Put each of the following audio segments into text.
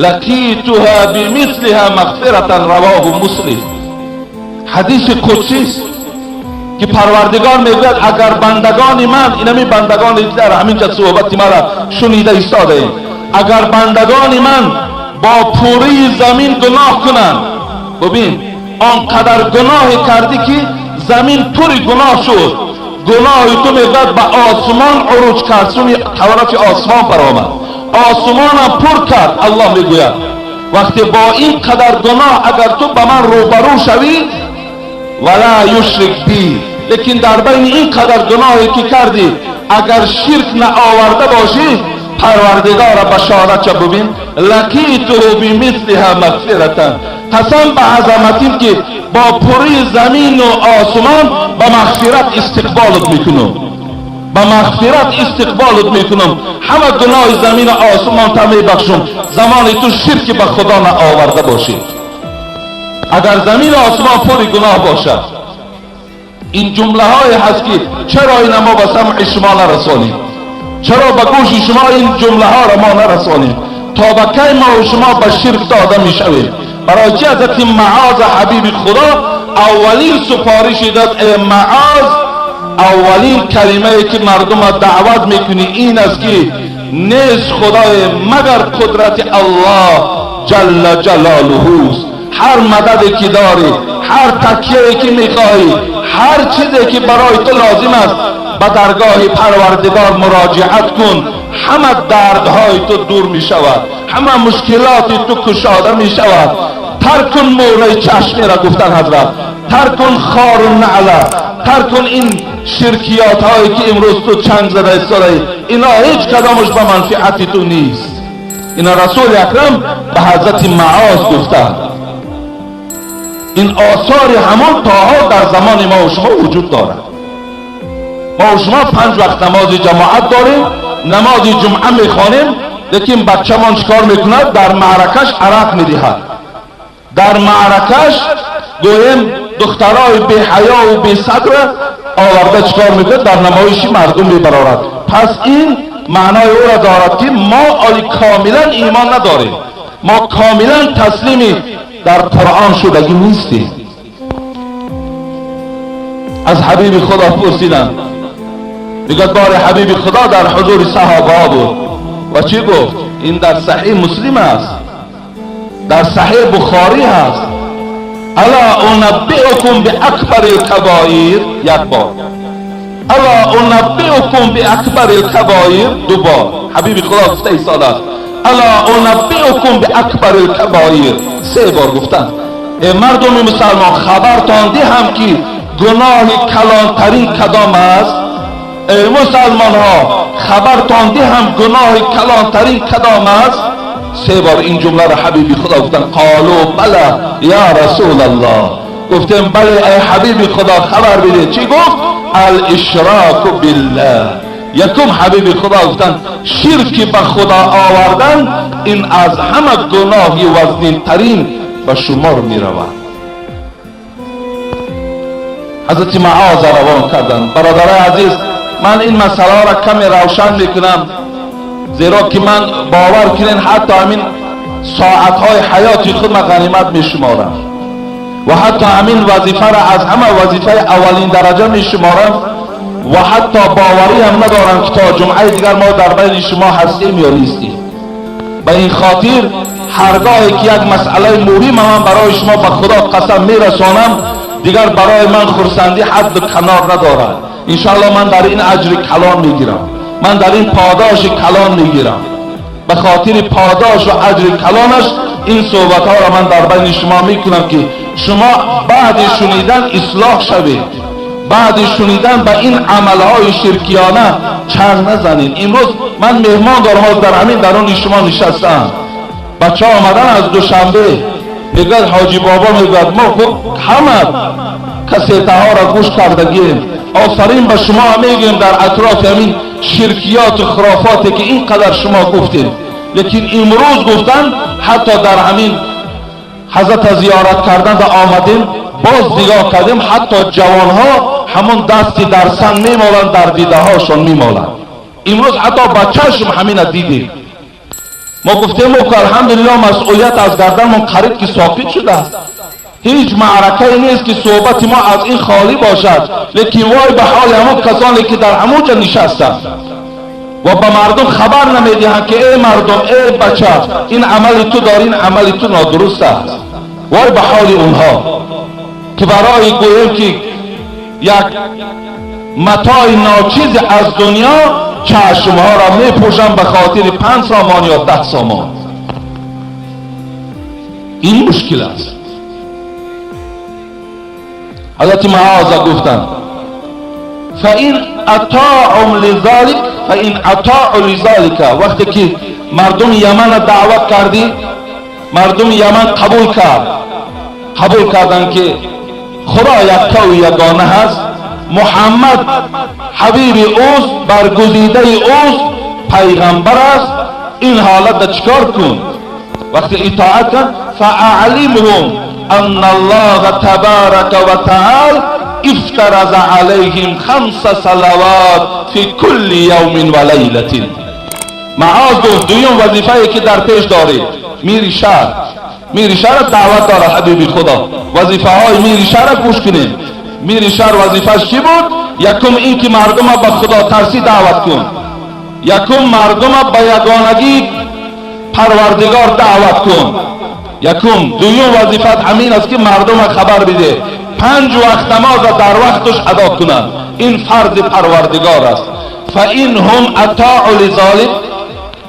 لقیتها بمثلها مغفرة رواه مسلم. حدیث قدسی است که پروردگار میگوید اگر بندگان من، اینمی بندگان در همین جا صحبت مرا شنیده ایستاده، اگر بندگان من با پوری زمین گناه کنند، ببین آنقدر گناه کردی که زمین پوری گناه شد، گناه تو میگوید به آسمان عروج کرد، سوی طرف آسمان برآمد، آسمان هم پر کرد. الله میگوید وقتی با این قدر گناه اگر تو به من روبرو شوی ولا یشرک بی، لیکن در بین این قدر گناهی که کردی اگر شرک نآورده باشی، پروردگار بشارت چه ببین لقیته بمثلها مغفرة، قسم به عظمتیم که با پوری زمین و آسمان به مغفرت استقبالت میکنم، به مغفرت استقبالت میکنم، همه گناه زمین و آسمان تا میبخشم زمانی تو شرک به خدا نآورده باشی. اگر زمین و آسمان پوری گناه باشد، این جمله های هست که چرا این ما به سمع شما نرسانیم، چرا به گوش شما این جمله ها را ما نرسانیم، تا به کی ما و شما به شرک داده می شویم. برای چه حضرت معاذ حبیب خدا اولین سفارشی داد، ای معاذ اولین کلمه که مردم دعوت میکنی این است که نیست خدای مگر قدرت الله جل جلاله است. هر مددی که داری، هر تکیه‌ای که میخواهی، هر چیزی که برای تو لازم است به درگاه پروردگار مراجعت کن، همه دردهای تو دور می شود، همه مشکلات تو کشاده می شود. ترک کن موله چشمی را گفتن حضرت، ترک کن خار و نعله، ترک کن این شرکیات هایی که امروز تو چنگ زده ایستاده، اینا هیچ کدامش به منفعت تو نیست. اینا رسول اکرم به حضرت معاذ گفتن. این آثار همون تاها در زمان ما و شما وجود دارد. ما و شما 5 وقت نماز جماعت داریم، نماز جمعه میخوانیم، لیکن بچه من چکار میکند؟ در معرکش عرق میدهد، در معرکش گویم دخترای بی حیا و بی صدر آورده چکار میکند؟ در نمایش مردم میبرارد. پس این معنای او را دارد که ما کاملا ایمان نداریم، ما کاملا تسلیمی در قرآن شدگی نیستیم. از حبیب خدا پرسیدن، میگه بار حبیب خدا در حضور صحابه بود و چی گفت؟ این در صحیح مسلم است، در صحیح بخاری هست. الا انبئکم باکبر الکبائر، یک بار. الا انبئکم باکبر الکبائر، 2 بار. حبیب خدا گفته ایستاده است الا انبئکم باکبر الکبائر، 3 بار گفتن. مردم مسلمان خبرتان دهم که گناه کلانترین کدام است؟ مسلمان ها خبرتان دهم گناه کلانترین کدام است؟ 3 بار این جمله را حبیب خدا گفتن. قالوا بله یا رسول الله، گفتم بله ای حبیب خدا خبر بده. چی گفت؟ الاشراک بالله. یکم حبیب خدا گفتن شرک به خدا آوردن این از همه گناهی وزنین ترین به شمار می رود. حضرت معاذ روان کردن. برادرای عزیز، من این مسئله را کمی روشن میکنم، زیرا که من باور کنین حتی همین ساعتهای حیاتی خود من غنیمت میشمارم و حتی همین وظیفه را از همه وظیفه اولین درجه میشمارم و حتی باوری هم ندارم که تا جمعه دیگر ما در بین شما هستیم یا نیستیم. به این خاطر هرگاهی که یک مسئله مهم من برای شما به خدا قسم میرسانم، دیگر برای من خرسندی حد کنار ندارد. انشاءالله من در این اجر کلان میگیرم، من در این پاداش کلان میگیرم. به خاطر پاداش و اجر کلانش این صحبت ها را من در بین شما میکنم که شما بعد شنیدن اصلاح شوید، بعد شنیدن به این عملهای شرکیانه چنگ نزنید. امروز من مهمان دارم در همین درون شما نشستم، بچه ها آمدن از دوشنبه، میگه حاجی بابا میگه ما همه کسیته ها را گوش کردگیم، آفرین به شما میگیم در اطراف همین شرکیات و خرافاتی که اینقدر شما گفتید. لیکن امروز گفتن حتی در همین حضرت زیارت کردن و آمدیم باز دیگاه کردیم، حتی جوان ها همون دستی در سن میمالن، در دیده هاشون میمالن. امروز حتی بچهشم همین دیدیم. ما گفتیم که الحمدلله مسئولیت از گردنمون قریب که ساقط شده است. هیچ معرکه نیست که صحبت ما از این خالی باشد، لیکن وای به حال همون کسانی که در همونجا نشستند و به مردم خبر نمیدهند که ای مردم، ای بچه، این عمل تو داری، این عمل تو نادرست است. وای به حال اونها که برای گویم که یک متاع ناچیز از دنیا چشمها را میپوشند به خاطر 5 سامان یا 10 سامان. این مشکل است. حضرت معاذ گفتند فإن اطاعوا لذلك فإن اطاعوا لذلك، وقتی که مردم یمن دعوت کردی، مردم یمن قبول کردن که خدا یکتا و یگانه هست، محمد حبیب اوست، برگزیده اوست، پیغمبر است، این حالت را چکار کن؟ وقتی اطاعت کن فاعلمهم ان الله تبارک و تعالی افترض علیهم 5 صلوات فی کل یوم و لیلة. معاذ گفت دویم وظیفه‌ای که در پیش دارید، میری شهر دعوت داره حبیب خدا، وظیفه های میری شهر گوش کنید. میری شهر وظیفه‌اش چی بود؟ یکم این که مردم به خدا ترسی دعوت کن، یکم مردم به یگانگی پروردگار دعوت کن، یکم. دویم وظیفت همین است که مردم خبر بده 5 وقت نماز در وقتش ادا کنند، این فرض پروردگار است. فإنهم اطاعوا لذلك،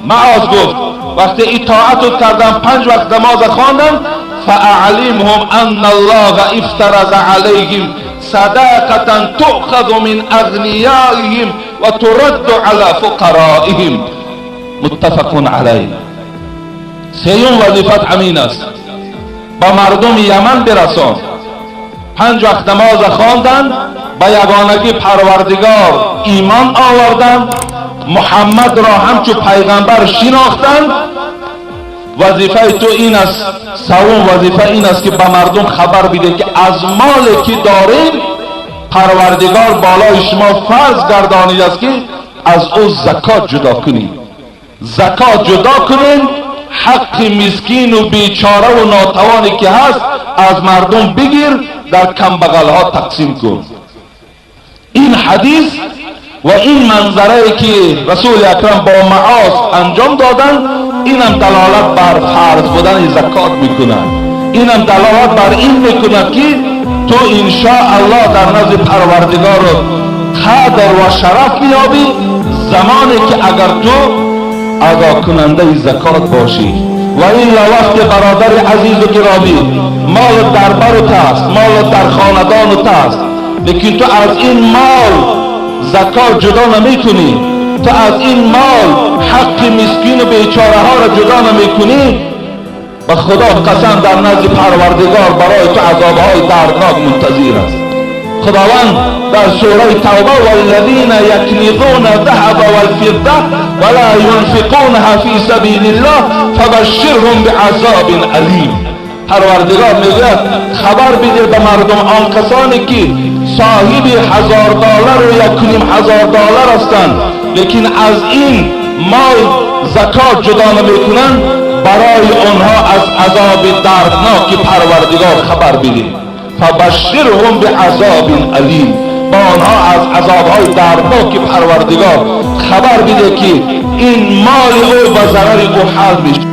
معاذ گفت وقتی اطاعت کردن 5 وقت نماز خواندن، فاعلمهم ان الله افترض علیهم صدقة تؤخذ من اغنیائهم و ترد على فقرائهم، متفق علیه. سیوم وظیفت همین است، با مردم یمن برسان. 5 وقت نماز خواندن، به یگانگی پروردگار ایمان آوردن، محمد را همچو پیغمبر شناختند. وظیفه تو این است. سوم وظیفه این است که به مردم خبر بده که از مالی که دارین پروردگار بالای شما فرض گردانیده است که از او زکات جدا کنید. زکات جدا کنین، حق مسکین و بیچاره و ناتوانی که هست از مردم بگیر، در کم بغل ها تقسیم کن. این حدیث و این منظره که رسول اکرم با معاذ انجام دادن، اینم دلالت بر فرض بودن زکات میکنند. اینم دلالت بر این میکند که تو انشاءالله در نزد پروردگار قدر و شرف میابی زمانی که اگر تو ادا کننده زکات باشی. و این وقت برادر عزیز و گرامی، مال در برت است، مال در خاندانت است، لیکن تو از این مال زکات جدا نمی کنی، تو از این مال حق مسکین و بیچاره ها را جدا نمی کنی، به خدا قسم در نزد پروردگار برای تو عذاب های دردناک منتظر است. خداوند در سوره توبه والذین یکنزون الذهب والفضة ولا ينفقونها فی سبیل الله فبشرهم بعذاب علیم. پروردگار میگه خبر بده به مردم آن کسانی که صاحب $1000 و $1,500 هستند، لیکن از این مال زکات جدا نمیکنند، برای آنها از عذاب دردناک پروردگار خبر بده. فبشرهم بعذاب علیم، با آنها از عذابهای دردناک پروردگار خبر بده که این مال او به ضرر او حل میشه.